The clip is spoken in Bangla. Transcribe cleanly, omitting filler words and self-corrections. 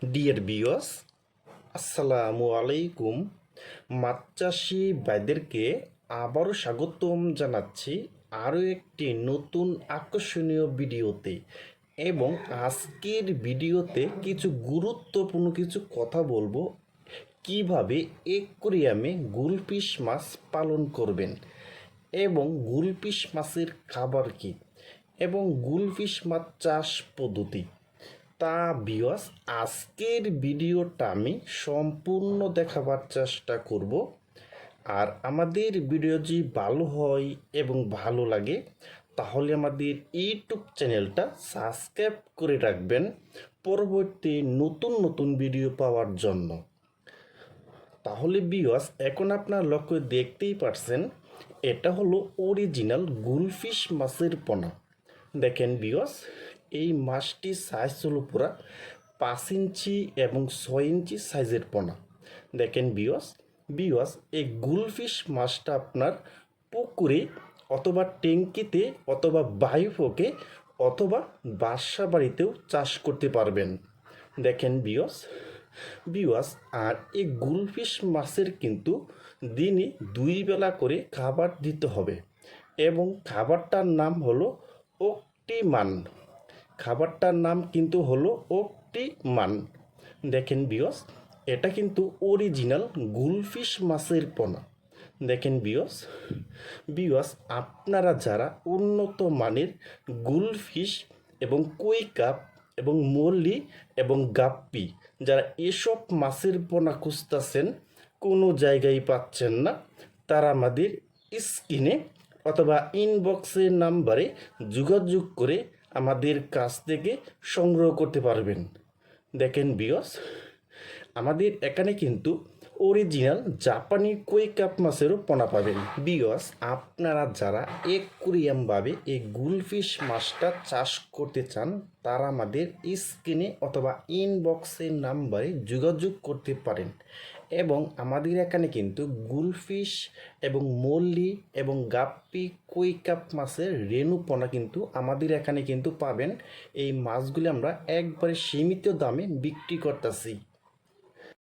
ডিয়ার ভিউয়ার্স, আসসালামু আলাইকুম। মাছ চাষি ভাইদেরকে আবারও স্বাগতম জানাচ্ছি আরও একটি নতুন আকর্ষণীয় ভিডিওতে। এবং আজকের ভিডিওতে কিছু গুরুত্বপূর্ণ কিছু কথা বলবো, কিভাবে অ্যাকুয়ারিয়ামে গুলফিশ মাছ পালন করবেন এবং গুলফিশ মাছের খাবার কী এবং গুলফিশ মাছ চাষ পদ্ধতি। তা ভিউয়ার্স, আজকের ভিডিওটা আমি সম্পূর্ণ দেখাবার চেষ্টা করব। আর আমাদের ভিডিও যদি ভালো হয় এবং ভালো লাগে তাহলে আমাদের ইউটিউব চ্যানেলটা সাবস্ক্রাইব করে রাখবেন পরবর্তী নতুন নতুন ভিডিও পাওয়ার জন্য। তাহলে ভিউয়ার্স, এখন আপনার লক্ষ্য দেখতেই পারছেন, এটা হলো অরিজিনাল গুলফিশ মাছের পোনা। দেখেন ভিউয়ার্স, এই মাছটি সাইজ হলো পুরা 5 ইঞ্চি এবং 6 ইঞ্চি সাইজের পোনা। দেখেন ভিউয়ার্স, এই গুলফিশ মাছটা আপনার পুকুরে অথবা ট্যাঙ্কিতে অথবা বাইফোকে অথবা বাসা বাড়িতেও চাষ করতে পারবেন। দেখেন ভিউয়ার্স, আর এই গুলফিশ মাছের কিন্তু দিনে 2 বেলা করে খাবার দিতে হবে এবং খাবারটার নাম হলো অক্টিমান। খাবারটার নাম কিন্তু হলো অক্টিমান। দেখেন ভিউয়ার্স, এটা কিন্তু অরিজিনাল গুলফিশ মাছের পোনা। দেখেন ভিউয়ার্স, আপনারা যারা উন্নত মানের গুলফিশ এবং কই কাপ এবং মল্লি এবং গাপ্পি, যারা এসব মাছের পোনা খুঁজতেছেন, কোনো জায়গায় পাচ্ছেন না, তারা আমাদের স্ক্রিনে অথবা ইনবক্সের নাম্বারে যোগাযোগ করে আমাদের কাছ থেকে সংগ্রহ করতে পারবেন। দেখেন ভিউয়ার্স, আমাদের এখানে কিন্তু অরিজিনাল জাপানি কই কাপ মাছেরও পোনা পাবেন। ভিউয়ার্স, আপনারা যারা অ্যাকুয়ারিয়ামভাবে এই গুলফিশ মাছটা চাষ করতে চান তারা আমাদের স্ক্রিনে অথবা ইনবক্সের নাম্বারে যোগাযোগ করতে পারেন। এবং আমাদের এখানে কিন্তু গুলফিশ এবং মল্লি এবং গাপ্পি কই কাপ মাছের রেণু পোনা কিন্তু আমাদের এখানে কিন্তু পাবেন। এই মাছগুলি আমরা একবারে সীমিত দামে বিক্রি করতেছি।